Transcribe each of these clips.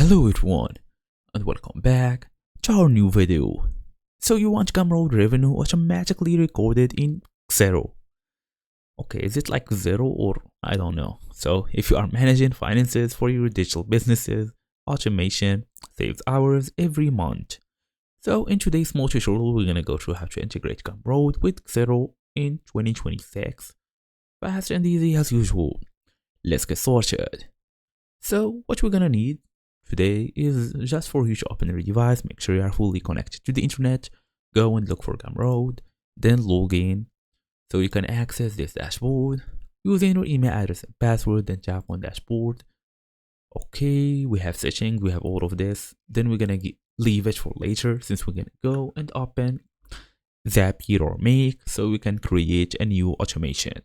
Hello everyone and welcome back to our new video. So you want Gumroad revenue automatically recorded in Xero. Okay, is it like Zero or I don't know. So if you are managing finances for your digital businesses, automation saves hours every month. So in today's small tutorial, we're gonna go through how to integrate Gumroad with Xero in 2026. Fast and easy as usual. Let's get started. So what we're gonna need today is just for you to open your device, make sure you are fully connected to the internet, go and look for Gumroad, then log in so you can access this dashboard using your email address and password, then tap on dashboard. Okay, we have settings, we have all of this. Then we're gonna leave it for later since we're gonna go and open Zapier or Make so we can create a new automation.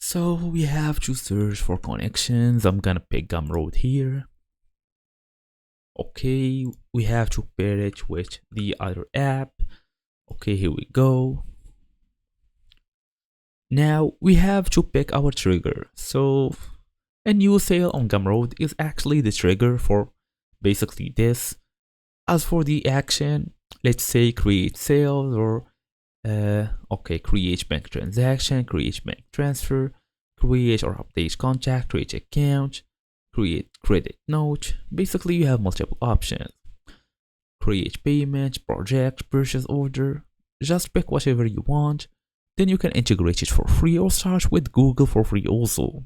So we have to search for connections. I'm gonna pick Gumroad here. Okay, we have to pair it with the other app. Okay, here we go. Now we have to pick our trigger. So a new sale on Gumroad is actually the trigger for basically this. As for the action, let's say create sales or create bank transaction, create bank transfer, create or update contact, create account, create credit note. Basically, you have multiple options. Create payment, project, purchase order. Just pick whatever you want. Then you can integrate it for free or start with Google for free also.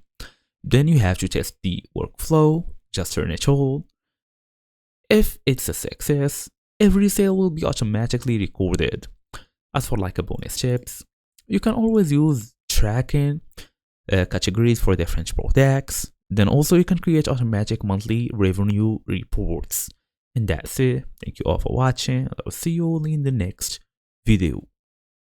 Then you have to test the workflow. Just turn it on. If it's a success, every sale will be automatically recorded. As for like a bonus tips, you can always use tracking categories for different products. Then also you can create automatic monthly revenue reports. And that's it. Thank you all for watching. I'll see you all in the next video.